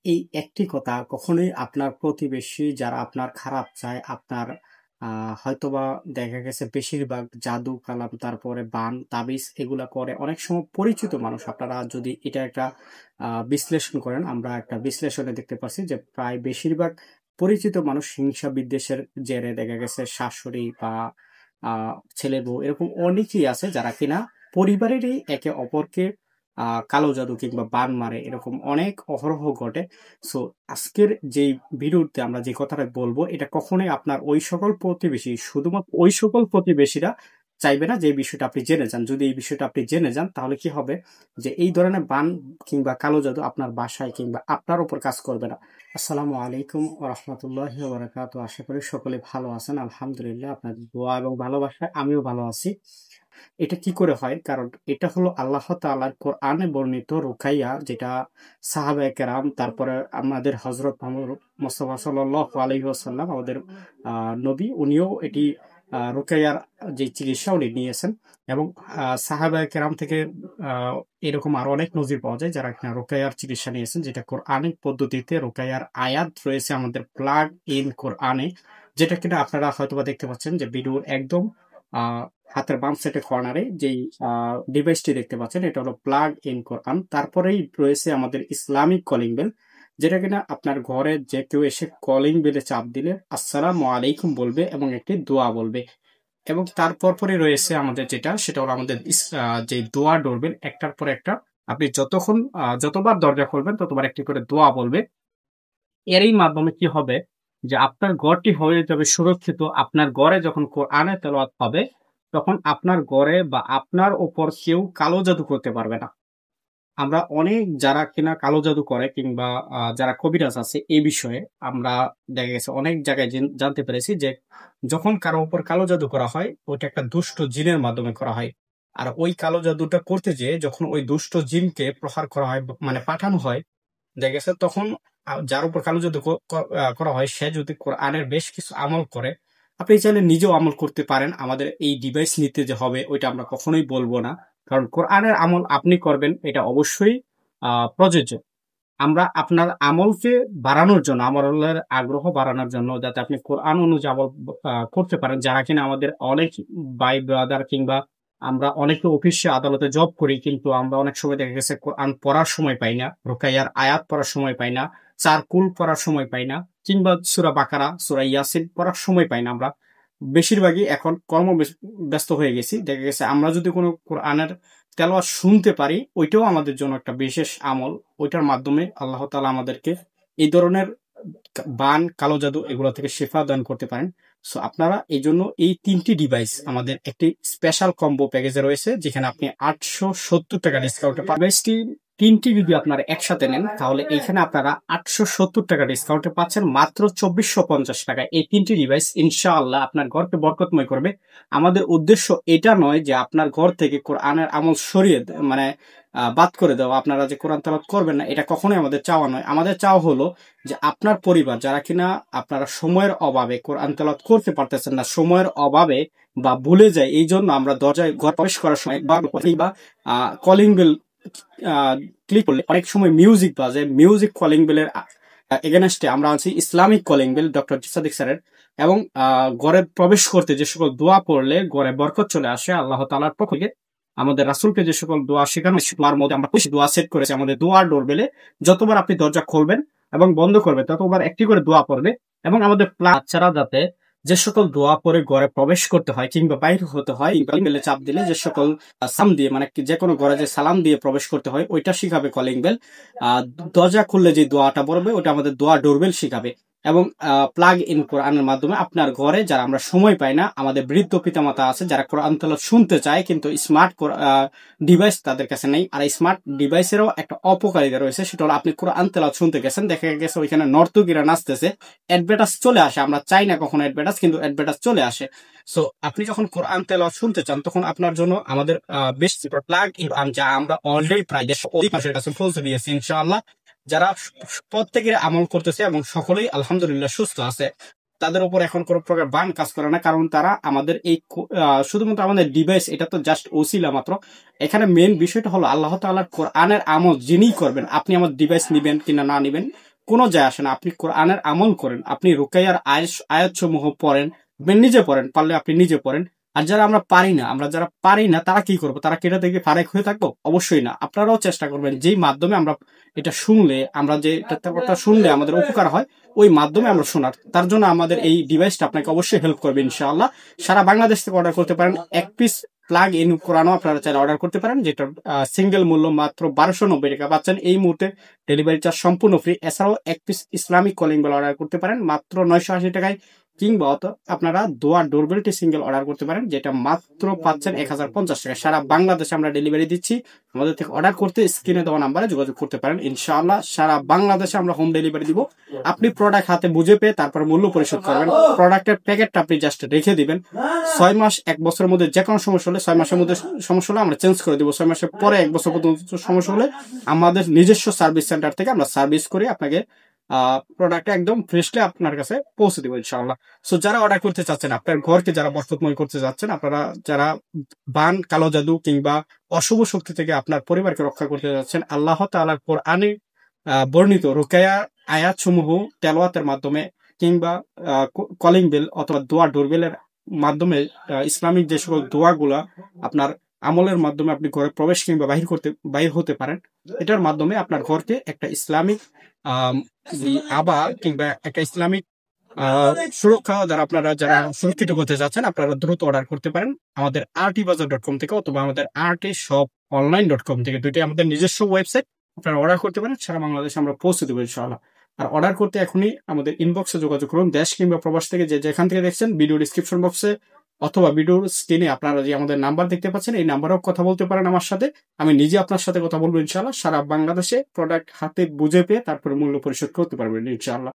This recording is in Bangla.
এই একটি কথা কখনোই আপনার প্রতিবেশী যারা আপনার খারাপ চায়, আপনার হয়তোবা দেখা গেছে বেশিরভাগ জাদু কালাম, তারপরে বান তাবিজ এগুলা করে অনেক সময় পরিচিত মানুষ। আপনারা যদি এটা একটা বিশ্লেষণ করেন, আমরা একটা বিশ্লেষণে দেখতে পাচ্ছি যে প্রায় বেশিরভাগ পরিচিত মানুষ হিংসা বিদ্বেষের জেরে দেখা গেছে শাশুড়ি বা ছেলে বউ এরকম অনেকেই আছে যারা কিনা পরিবারেরই একে অপরকে কালো জাদু কিংবা বান মারে, এরকম অনেক অহরহ ঘটে। সো আজকের যে ভিডিওতে আমরা যে কথাটা বলবো, এটা কখনোই আপনার ওই সকল প্রতিবেশী, শুধুমাত্র ওই সকল প্রতিবেশীরা চাইবে না যে এই বিষয়টা আপনি জেনে যান। যদি এই বিষয়টা আপনি জেনে যান তাহলে কি হবে, যে এই ধরনের বান কিংবা কালো জাদু আপনার বাসায় কিংবা আপনার উপর কাজ করবে না। আসসালামু আলাইকুম ওয়া রাহমাতুল্লাহি ওয়া বারাকাতুহু। আশা করি সকলে ভালো আছেন। আলহামদুলিল্লাহ, আপনাদের দোয়া এবং ভালোবাসায় আমিও ভালো আছি। এটা কি করে হয়? কারণ এটা হলো আল্লাহ তাআলার কোরআনে বর্ণিত রুকাইয়া, যেটা সাহাবায়ে কেরাম, তারপরে আমাদের হযরত মুহাম্মদ মুস্তাফা সাল্লাল্লাহু আলাইহি ওয়াসাল্লাম, আমাদের নবী, উনিও এটি রুকাইয়ার যে চিকিৎসা উনি নিয়েছেন। এবং সাহাবায়ে কেরাম থেকে এরকম আরো অনেক নজির পাওয়া যায় যারা কিনা রুকাইয়ার চিকিৎসা নিয়েছেন, যেটা কোরআনিক পদ্ধতিতে রুকাইয়ার আয়াত রয়েছে আমাদের প্লাগ ইন কোরআনে, যেটা কিনা আপনারা হয়তোবা দেখতে পাচ্ছেন যে ভিডিওর একদম আহ হাতের বাম সাইডে কর্নারে যেই ডিভাইসটি দেখতে পাচ্ছেন, এটা হলো প্লাগ ইন কোরআন। তারপরেই রয়েছে আমাদের ইসলামিক কলিং বেল, যেটা কিনা আপনার ঘরে যে কেউ এসে কলিং বেলে চাপ দিলে আসসালামু আলাইকুম বলবে এবং একটি দোয়া বলবে। এবং তারপর পরে রয়েছে আমাদের যেটা, সেটা হলো আমাদের যে দোয়া ডোরবেল, একটার পর একটা আপনি যতক্ষণ যতবার দরজা খুলবেন ততবার একটি করে দোয়া বলবে। এরই মাধ্যমে কি হবে, যে আপনার ঘরটি হয়ে যাবে সুরক্ষিত। আপনার ঘরে যখন কোরআনের তেলাওয়াত হবে, তখন আপনার ঘরে বা আপনার ওপর কেউ কালো জাদু করতে পারবে না। আমরা অনেক যারা কিনা কালো জাদু করে কিংবা যারা কবিরাজ আছে এই বিষয়ে আমরা দেখা গেছে অনেক জায়গায় জানতে পেরেছি যে যখন কারো উপর কালো জাদু করা হয়, ওইটা একটা দুষ্ট জিনের মাধ্যমে করা হয়। আর ওই কালো জাদুটা করতে যেয়ে যখন ওই দুষ্ট জিনকে প্রহার করা হয়, মানে পাঠানো হয়, দেখা গেছে তখন যার উপর কালো জাদু করা হয়, সে যদি কোরআনের বেশ কিছু আমল করে, আপনি চাইলে নিজেও আমল করতে পারেন। আমাদের এই ডিভাইস নিতে যে হবে ওইটা আমরা কখনোই বলবো না, কারণ কোরআনের আমল আপনি করবেন এটা অবশ্যই প্রযোজ্য। আমরা আপনার আমলকে বাড়ানোর জন্য, আমলের আগ্রহ বাড়ানোর জন্য, যাতে আপনি কোরআন অনুযায়ী আমল করতে পারেন, যারা কিনা আমাদের অনেক ভাই ব্রাদার কিংবা আমরা অনেকে অফিসে আদালতে জব করি, কিন্তু আমরা অনেক সময় দেখা গেছে কোরআন পড়ার সময় পাই না, রুকাইয়ার আয়াত পড়ার সময় পাই না, চারকুল পড়ার সময় পাই না, কিংবা সূরা বাকারা সূরা ইয়াসিন পড়ার সময় পাই না। আমরা বেশিরভাগই এখন ব্যস্ত হয়ে গেছি। দেখা গেছে আমরা যদি কোনো কোরআনের তেলাওয়াত শুনতে পারি, ওইটাও আমাদের জন্য একটা বিশেষ আমল। ওইটার মাধ্যমে আল্লাহ তাআলা আমাদেরকে এই ধরনের বান, কালো জাদু এগুলো থেকে শেফা দান করতে পারেন। সো আপনারা এই জন্য এই 3টি ডিভাইস আমাদের একটি স্পেশাল কম্বো প্যাকেজে রয়েছে, যেখানে আপনি 870 টাকা ডিসকাউন্টে পাবেন। ডিভাইসটি 3টি যদি আপনারা একসাথে নেন, তাহলে এইখানে আপনারা 870 টাকা ডিসকাউন্টে পাচ্ছেন মাত্র 2450 টাকায়। এই 3টি ডিভাইস ইনশাআল্লাহ আপনার ঘরকে বরকতময় করবে। আমাদের উদ্দেশ্য এটা নয় যে আপনার ঘর থেকে কোরআনের আমল সরিয়ে মানে বাদ করে দেওয়া, আপনারা যে কোরআন তেলাওয়াত করবেন না, এটা কখনোই আমাদের চাওয়া নয়। আমাদের চাওয়া হলো যে আপনার পরিবার যারা কিনা আপনারা সময়ের অভাবে কোরআন তেলাওয়াত করতে পারতেছেন না, সময়ের অভাবে বা ভুলে যায়, এই জন্য আমরা দরজায় ঘর প্রবেশ করার সময় বা কলিং বেল ক্লিক করলে অনেক সময় মিউজিক বাজে। মিউজিক কলিং বেলের এগেনস্টে আমরা আছি Islamic calling bell doctor Sadiq স্যারের। এবং ঘরে প্রবেশ করতে যে সকল দোয়া পড়লে ঘরে বরকত চলে আসে আল্লাহ তাআলার পক্ষ থেকে, আমাদের রাসূলকে যে সকল দোয়া শেখানো, দোয়ার মধ্যে আমরা কিছু দোয়া সেট করেছি আমাদের দোয়ার ডোরবেলে। যতবার আপনি দরজা খুলবেন এবং বন্ধ করবেন ততবার একটি করে দোয়া পড়বে। এবং আমাদের বাচ্চারা যাতে যে সকল দোয়া পরে ঘরে প্রবেশ করতে হয় কিংবা বাইরে হতে হয়, কলিং বেলে চাপ দিলে যে সকল সালাম দিয়ে, মানে যে কোনো ঘরে যে সালাম দিয়ে প্রবেশ করতে হয় ওইটা শিখাবে কলিং বেল। দরজা খুললে যে দোয়াটা পড়বে ওটা আমাদের দোয়া ডোরবেল শিখাবে। এবং প্লাগ ইন কোরআনের মাধ্যমে আপনার ঘরে যারা আমরা সময় পাই না, আমাদের বৃদ্ধ পিতামাতা আছে যারা কোরআন তেলাওয়াত শুনতে চায় কিন্তু স্মার্ট ডিভাইস তাদের কাছে নেই। আর স্মার্ট ডিভাইসেরও একটা অপকারিতা রয়েছে, সেটা হলো আপনি কোরআন তেলাওয়াত শুনতে গেছেন, দেখা গেছে ওইখানে নর্তকীরা নাচতেছে, অ্যাডভার্টাইজ চলে আসে। আমরা চাই না কখনো অ্যাডভার্টাইজ, কিন্তু অ্যাডভার্টাইজ চলে আসে। সো আপনি যখন কোরআন তেলাওয়াত শুনতে চান, তখন আপনার জন্য আমাদের বেশ প্লাগ ইন, যা আমরা অলরেডি প্রায় 150 মাসের কাছে পৌঁছে দিয়েছি ইনশাআল্লাহ। যারা প্রত্যেকের আমল করতেছে এবং সকলেই আলহামদুলিল্লাহ সুস্থ আছে, তাদের উপর এখন কোনো প্রকার বান কাজ করে না, কারণ তারা আমাদের এই শুধুমাত্র আমাদের ডিভাইস, এটা তো জাস্ট ওসিলা মাত্র। এখানে মেন বিষয়টা হলো আল্লাহ তাআলার কোরআনের আমল যিনি করবেন, আপনি আমার ডিভাইস নিবেন কিনা না নিবেন কোনো যায় আসে না। আপনি কোরআনের আমল করেন, আপনি রুকাইয়ার আয়াত সমূহ পড়েন, নিজে পড়েন, পারলে আপনি নিজে পড়েন। আর যারা যারা পারি না তারা কি করবো? তারা কি এটা থেকে ফারেক হয়ে থাকবো? অবশ্যই না। আপনারাও চেষ্টা করবেন যেই মাধ্যমে আমরা এটা শুনলে, আমরা যে কথা শুনলে আমাদের উপকার হয়, ওই মাধ্যমে আমরা শোনার। তার জন্য আমাদের এই ডিভাইসটা আপনাকে অবশ্যই হেল্প করবে ইনশাআল্লাহ। সারা বাংলাদেশ থেকে অর্ডার করতে পারেন। এক পিস প্লাগ ইন কোরআনও আপনারা চাইলে অর্ডার করতে পারেন, যেটা সিঙ্গেল মূল্য মাত্র 1290 টাকা পাচ্ছেন এই মুহূর্তে। ডেলিভারি চার্জ সম্পূর্ণ ফ্রি। এছাড়াও এক piece Islamic calling bell order করতে পারেন মাত্র 980 টাকায়, কিংবা আপনারা দোয়া ডোরবেলটি সিঙ্গেল অর্ডার করতে পারেন, যেটা মাত্র পাচ্ছেন 1050 টাকা। সারা বাংলাদেশে আমরা ডেলিভারি দিচ্ছি। আমাদের থেকে অর্ডার করতে স্ক্রিনে দেওয়া নাম্বারে যোগাযোগ করতে পারেন। ইনশাআল্লাহ সারা বাংলাদেশে আমরা হোম ডেলিভারি দিব। আপনি প্রোডাক্ট হাতে বুঝে পেয়ে তারপর মূল্য পরিশোধ করবেন। প্রোডাক্টের প্যাকেটটা আপনি জাস্ট রেখে দিবেন। 6 মাস 1 বছরের মধ্যে যে কোনো সমস্যা হলে, 6 মাসের মধ্যে সমস্যা হলে আমরা চেঞ্জ করে দিব। 6 মাসের পরে 1 বছর পর্যন্ত সমস্যা হলে আমাদের নিজস্ব সার্ভিস সেন্টার থেকে আমরা সার্ভিস করে আপনাকে প্রোডাক্ট একদম ফ্রেশলি আপনার কাছে পৌঁছে দিব ইনশাআল্লাহ। সো যারা অর্ডার করতে চাচ্ছেন, আপনার ঘরকে যারা বরকতময় করতে যাচ্ছেন, আপনারা যারা বান, কালো জাদু কিংবা অশুভ শক্তি থেকে আপনার পরিবারকে রক্ষা করতে যাচ্ছেন, আল্লাহ তাআলার কোরআনে বর্ণিত রুকায়া আয়াত সমূহ তেলাওয়াতের মাধ্যমে কিংবা কলিং বেল অথবা দোয়া ডোরবেলের মাধ্যমে ইসলামিক যে সকল দোয়াগুলা আপনার আমলের মাধ্যমে আপনি ঘরে প্রবেশ কিংবা বাহির হতে পারেন, এটার মাধ্যমে আপনার ঘরকে একটা ইসলামিক কিংবা একটা ইসলামিক সুরক্ষা দ্বারা আপনারা যারা সুরক্ষিত করতে যাচ্ছেন, আপনারা দ্রুত অর্ডার করতে পারেন আমাদের rtbazaar.com থেকে অথবা আমাদের rtshop.online.com থেকে। দুইটাই আমাদের নিজস্ব ওয়েবসাইট। আপনারা অর্ডার করতে পারেন, সারা বাংলাদেশে আমরা পৌঁছে দেবো ইনশাআল্লাহ। আর অর্ডার করতে এখনই আমাদের ইনবক্সে যোগাযোগ করুন। দেশ কিংবা প্রবাস থেকে যেখান থেকে দেখছেন, ভিডিও ডিসক্রিপশন বক্সে অথবা ভিডিওর স্ক্রিনে আপনারা যে আমাদের নাম্বার দেখতে পাচ্ছেন, এই নাম্বারেও কথা বলতে পারেন আমার সাথে। আমি নিজে আপনার সাথে কথা বলবো ইনশাআল্লাহ। সারা বাংলাদেশে প্রোডাক্ট হাতে বুঝে পেয়ে তারপরে মূল্য পরিশোধ করতে পারবেন ইনশাআল্লাহ।